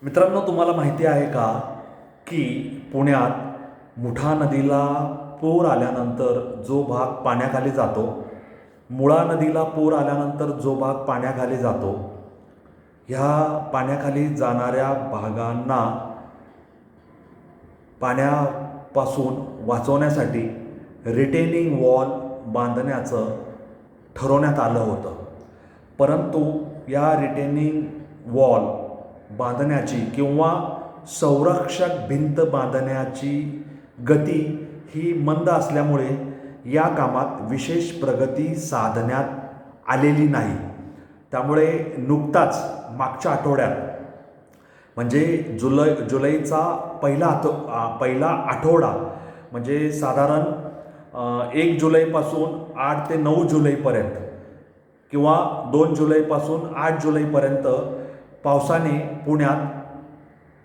मित्रांनो, तुम्हाला माहिती आहे का की पुण्यात मुठा नदीला पूर आल्यानंतर जो भाग पाण्याखाली जातो, मुळा नदीला पूर आल्यानंतर जो भाग पाण्याखाली जातो, ह्या पाण्याखाली जाणाऱ्या भागांना पाण्यापासून वाचवण्यासाठी रिटेनिंग वॉल बांधण्याचं ठरवण्यात आलं होतं. परंतु या रिटेनिंग वॉल बांधण्याची किंवा संरक्षक भिंत बांधण्याची गती ही मंद असल्यामुळे या कामात विशेष प्रगती साधण्यात आलेली नाही. त्यामुळे नुकताच मागच्या आठवड्यात म्हणजे जुलैचा पहिला आठवडा म्हणजे साधारण 1 जुलैपासून 8 ते 9 जुलैपर्यंत किंवा 2 जुलैपासून 8 जुलैपर्यंत पावसाने पुण्यात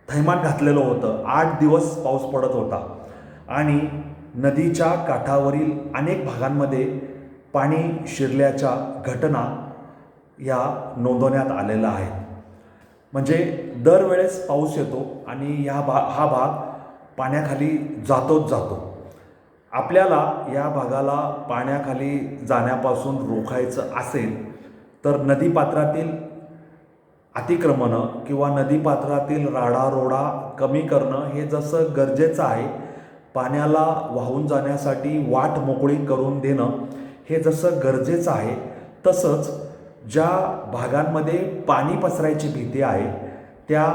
थैमान घातलेलं होतं. 8 दिवस पाऊस पडत होता आणि नदीच्या काठावरील अनेक भागांमध्ये पाणी शिरल्याच्या घटना या नोंदवण्यात आलेल्या आहेत. म्हणजे दरवेळेस पाऊस येतो आणि हा भाग पाण्याखाली जातोच जातो. आपल्याला या भागाला पाण्याखाली जाण्यापासून रोखायचं असेल तर नदीपात्रातील अतिक्रमणं किंवा नदीपात्रातील राडारोडा कमी करणं हे जसं गरजेचं आहे, पाण्याला वाहून जाण्यासाठी वाट मोकळी करून देणं हे जसं गरजेचं आहे, तसंच ज्या भागांमध्ये पाणी पसरायची भीती आहे त्या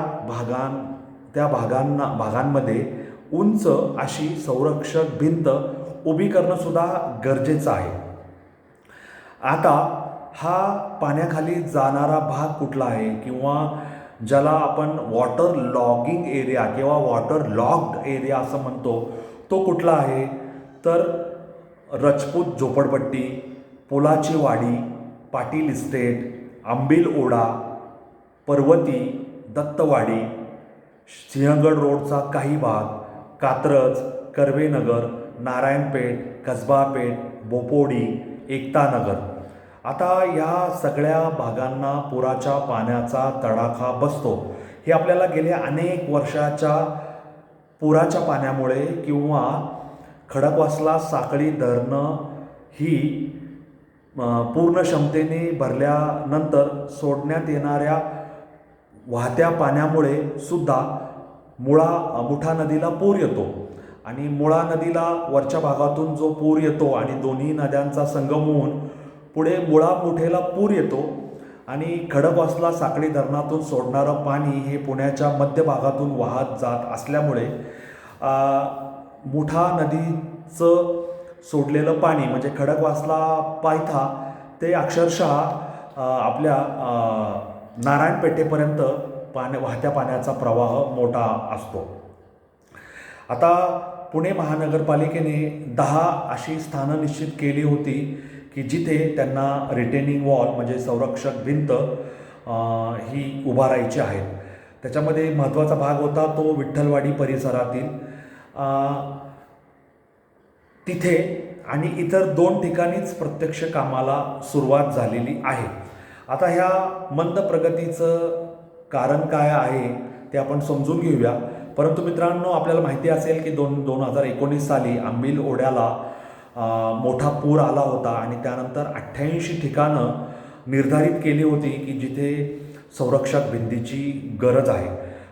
भागांमध्ये उंच अशी संरक्षक भिंत उभी करणंसुद्धा गरजेचं आहे. आता हा पाण्याखाली जाणारा भाग कुठला आहे किंवा ज्याला आपण वॉटर लॉगिंग एरिया किंवा वॉटर लॉग्ड एरिया असं म्हणतो, तो कुठला आहे तर रजपूत झोपडपट्टी, पुलाची वाडी, पाटील इस्टेट, आंबील ओढा, पर्वती, दत्तवाडी, सिंहगड रोडचा काही भाग, कात्रज, कर्वेनगर, नारायणपेठ, कसबापेठ, बोपोडी, एकतानगर. आता या सगळ्या भागांना पुराच्या पाण्याचा तडाखा बसतो. हे आपल्याला गेल्या अनेक वर्षाच्या पुराच्या पाण्यामुळे किंवा खडकवासला साखळी धरणं ही पूर्ण क्षमतेने भरल्यानंतर सोडण्यात येणाऱ्या वाहत्या पाण्यामुळे सुद्धा मुठा नदीला पूर येतो आणि मुळा नदीला वरच्या भागातून जो पूर येतो आणि दोन्ही नद्यांचा संगम होऊन पुढे मुठेला पूर येतो आणि खडकवासला साखळी धरणातून सोडणारं पाणी हे पुण्याच्या मध्य भागातून वाहत जात असल्यामुळे मुठा नदीचं सोडलेलं पाणी म्हणजे खडकवासला पायथा ते अक्षरशः आपल्या नारायणपेठेपर्यंत वाहत्या पाण्याचा प्रवाह मोठा असतो. आता पुणे महानगरपालिकेने 10 अशी स्थानं निश्चित केली होती की जिथे त्यांना रिटेनिंग वॉल म्हणजे संरक्षक भिंत ही उभारायची आहेत. त्याच्यामध्ये महत्त्वाचा भाग होता तो विठ्ठलवाडी परिसरातील तिथे आणि इतर 2 ठिकाणीच प्रत्यक्ष कामाला सुरुवात झालेली आहे. आता ह्या मंद प्रगतीचं कारण काय आहे ते आपण समजून घेऊया. परंतु मित्रांनो, आपल्याला माहिती असेल की 2019 साली आंबील ओढ्याला मोठा पूर आला होता आणि त्यानंतर 88 ठिकाणं निर्धारित केली होती की जिथे संरक्षक भिंतीची गरज आहे.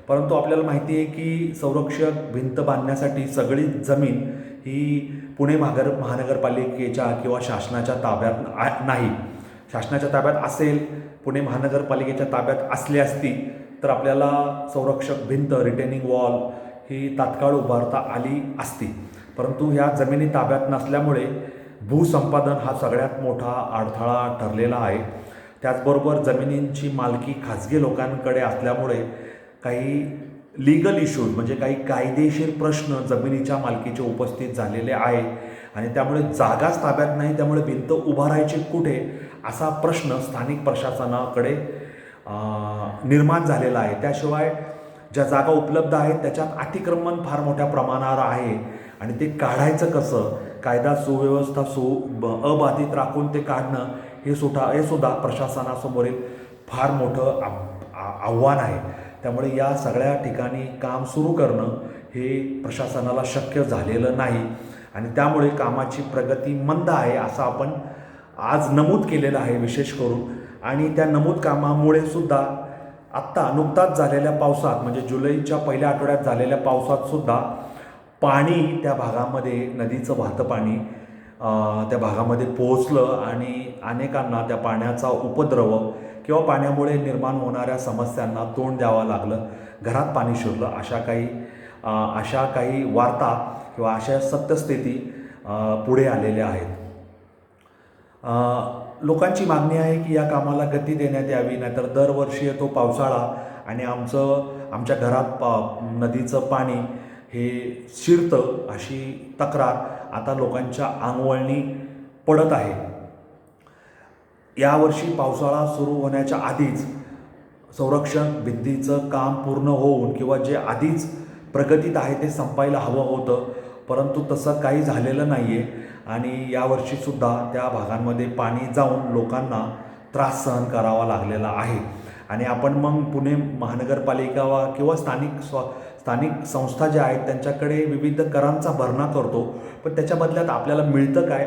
परंतु आपल्याला माहिती आहे की संरक्षक भिंत बांधण्यासाठी सगळी जमीन ही पुणे महानगरपालिकेच्या किंवा शासनाच्या ताब्यात नाही. शासनाच्या ताब्यात असेल, पुणे महानगरपालिकेच्या ताब्यात असली असती तर आपल्याला संरक्षक भिंत रिटेनिंग वॉल ही तात्काळ उभारता आली असती. परंतु ह्या जमिनी ताब्यात नसल्यामुळे भूसंपादन हा सगळ्यात मोठा अडथळा ठरलेला आहे. त्याचबरोबर जमिनींची मालकी खाजगी लोकांकडे असल्यामुळे काही लीगल इश्यूज म्हणजे काही कायदेशीर प्रश्न जमिनीच्या मालकीचे उपस्थित झालेले आहे आणि त्यामुळे जागाच ताब्यात नाही, त्यामुळे भिंत उभारायची कुठे असा प्रश्न स्थानिक प्रशासनाकडे निर्माण झालेला आहे. त्याशिवाय ज्या जागा उपलब्ध आहेत त्याच्यात अतिक्रमण फार मोठ्या प्रमाणावर आहे आणि ते काढायचं कसं, कायदा सुव्यवस्था अबाधित राखून ते काढणं हे सुद्धा प्रशासनासमोरील फार मोठं आव्हान आहे. त्यामुळे या सगळ्या ठिकाणी काम सुरू करणं हे प्रशासनाला शक्य झालेलं नाही आणि त्यामुळे कामाची प्रगती मंद आहे असं आपण आज नमूद केलेलं आहे विशेष करून. आणि त्या नमूद कामामुळे सुद्धा आत्ता नुकताच झालेल्या पावसात म्हणजे जुलैच्या पहिल्या आठवड्यात झालेल्या पावसात सुद्धा पाणी त्या भागामध्ये, नदीचं वाहतं पाणी त्या भागामध्ये पोहोचलं आणि अनेकांना त्या पाण्याचा उपद्रव किंवा पाण्यामुळे निर्माण होणाऱ्या समस्यांना तोंड द्यावं लागलं, घरात पाणी शिरलं, अशा काही वार्ता किंवा अशा सत्यस्थिती पुढे आलेल्या आहेत. लोकांची मागणी आहे की या कामाला गती देण्यात यावी, नाहीतर दरवर्षी येतो पावसाळा आणि आमच्या घरात नदीचं पाणी हे शिरतं अशी तक्रार आता लोकांच्या अंगवळणी पडत आहे. यावर्षी पावसाळा सुरू होण्याच्या आधीच संरक्षण भिंतीचं काम पूर्ण होऊन किंवा जे आधीच प्रगतीत आहे ते संपायला हवं होतं, परंतु तसं काही झालेलं नाही आहे आणि यावर्षीसुद्धा त्या भागांमध्ये पाणी जाऊन लोकांना त्रास सहन करावा लागलेला आहे. आणि आपण मग पुणे महानगरपालिका किंवा स्थानिक संस्था ज्या आहेत त्यांच्याकडे विविध करांचा भरणा करतो, पण त्याच्या बदल्यात आपल्याला मिळतं काय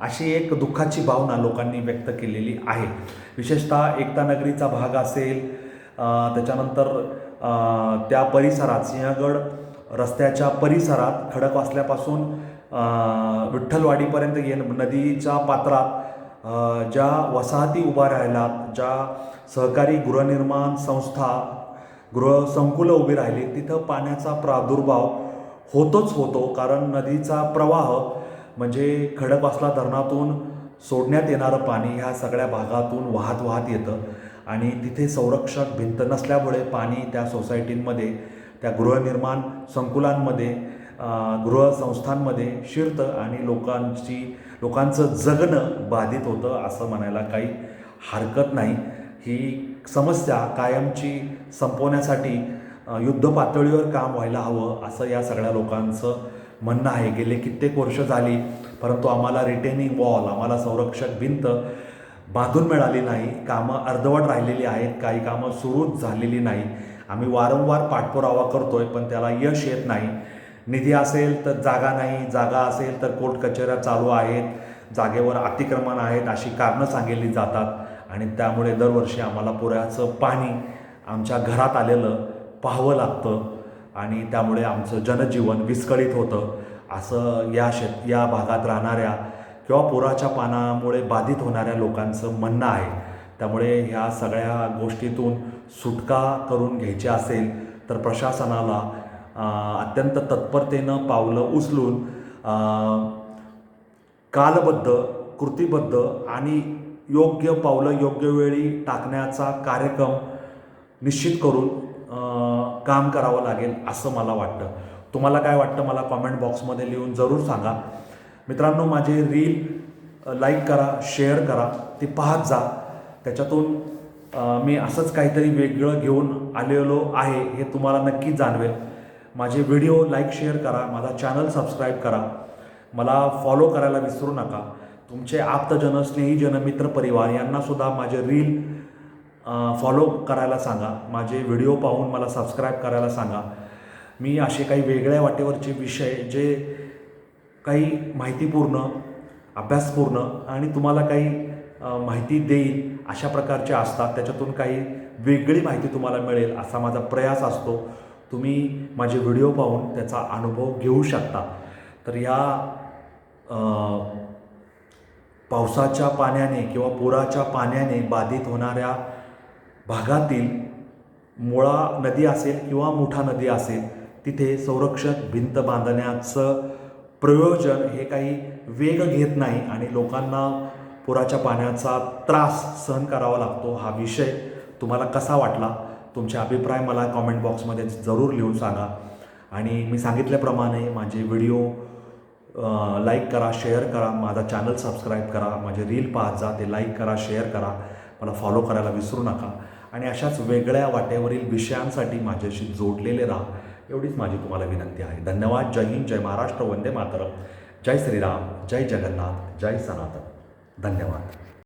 अशी एक दुःखाची भावना लोकांनी व्यक्त केलेली आहे. विशेषतः एकता नगरीचा भाग असेल, त्याच्यानंतर त्या परिसरात सिंहगड रस्त्याच्या परिसरात खडकवासल्यापासून विठ्ठलवाडीपर्यंत नदीच्या पात्रात ज्या वसाहती उभा राहिल्यात, ज्या सहकारी गृहनिर्माण संस्था गृहसंकुलं उभी राहिली, तिथं पाण्याचा प्रादुर्भाव होतो. कारण नदीचा प्रवाह म्हणजे खडकवासला धरणातून सोडण्यात येणारं पाणी ह्या सगळ्या भागातून वाहत येतं आणि तिथे संरक्षक भिंत नसल्यामुळे पाणी त्या सोसायटींमध्ये, त्या गृहनिर्माण संकुलांमध्ये, गृहसंस्थांमध्ये शिरतं आणि लोकांचं जगणं बाधित होतं असं म्हणायला काही हरकत नाही. ही समस्या कायमची संपवण्यासाठी युद्ध पातळीवर काम व्हायला हवं असं या सगळ्या लोकांचं म्हणणं आहे. गेले कित्येक वर्ष झाली, परंतु आम्हाला रिटेनिंग वॉल, आम्हाला संरक्षक भिंत बांधून मिळाली नाही. कामं अर्धवट राहिलेली आहेत, काही कामं सुरूच झालेली नाही. आम्ही वारंवार पाठपुरावा करतोय पण त्याला यश येत नाही. निधी असेल तर जागा नाही, जागा असेल तर कोर्ट कचेऱ्या चालू आहेत, जागेवर अतिक्रमण आहेत अशी कारणं सांगितली जातात आणि त्यामुळे दरवर्षी आम्हाला पुराचं पाणी आमच्या घरात आलेलं पाहावं लागतं आणि त्यामुळे आमचं जनजीवन विस्कळीत होतं असं या भागात राहणाऱ्या किंवा पुराच्या पाण्यामुळे बाधित होणाऱ्या लोकांचं म्हणणं आहे. त्यामुळे ह्या सगळ्या गोष्टीतून सुटका करून घ्यायची असेल तर प्रशासनाला अत्यंत तत्परतेनं पावलं उचलून कालबद्ध, कृतीबद्ध आणि योग्य पावलं योग्य वेळी टाकण्याचा कार्यक्रम निश्चित करून काम करावं लागेल असं मला वाटतं. तुम्हाला काय वाटतं मला कॉमेंट बॉक्समध्ये लिहून जरूर सांगा. मित्रांनो, माझे रील लाईक करा, शेअर करा, ती पाहत जा. त्याच्यातून मी असंच काहीतरी वेगळं घेऊन आलेलो आहे हे तुम्हाला नक्की जाणवेल. माझे व्हिडिओ लाईक शेअर करा, माझा चॅनल सबस्क्राईब करा, मला फॉलो करायला विसरू नका. तुमचे आप्तजन, स्नेहीजन, मित्रपरिवार यांनासुद्धा माझे रील फॉलो करायला सांगा, माझे व्हिडिओ पाहून मला सबस्क्राईब करायला सांगा. मी असे काही वेगळ्या वाटेवरचे विषय जे काही माहितीपूर्ण, अभ्यासपूर्ण आणि तुम्हाला काही माहिती देईल अशा प्रकारचे असतात. त्याच्यातून काही वेगळी माहिती तुम्हाला मिळेल असा माझा प्रयास असतो. तुम्ही माझे व्हिडिओ पाहून त्याचा अनुभव घेऊ शकता. तर या पावसाच्या पाण्याने किंवा पुराच्या पाण्याने बाधित होणाऱ्या भागातील मुळा नदी असेल किंवा मुठा नदी असेल तिथे संरक्षक भिंत बांधण्याचं प्रयोजन हे काही वेग घेत नाही आणि लोकांना पुराच्या पाण्याचा त्रास सहन करावा लागतो. हा विषय तुम्हाला कसा वाटला? तुमचे अभिप्राय मला कॉमेंट बॉक्समध्ये जरूर लिहून सांगा. आणि मी सांगितल्याप्रमाणे माझे व्हिडिओ लाईक करा, शेअर करा, माझा चॅनल सबस्क्राईब करा, माझे रील पाहत जा, ते लाईक करा, शेअर करा, मला फॉलो करायला विसरू नका. आणि अशाच वेगळ्या वाटेवरील विषयांसाठी माझ्याशी जोडलेले राहा एवढीच माझी तुम्हाला विनंती आहे. धन्यवाद. जय हिंद, जय महाराष्ट्र, वंदे मातरम, जय श्रीराम, जय जगन्नाथ, जय सनातन. धन्यवाद.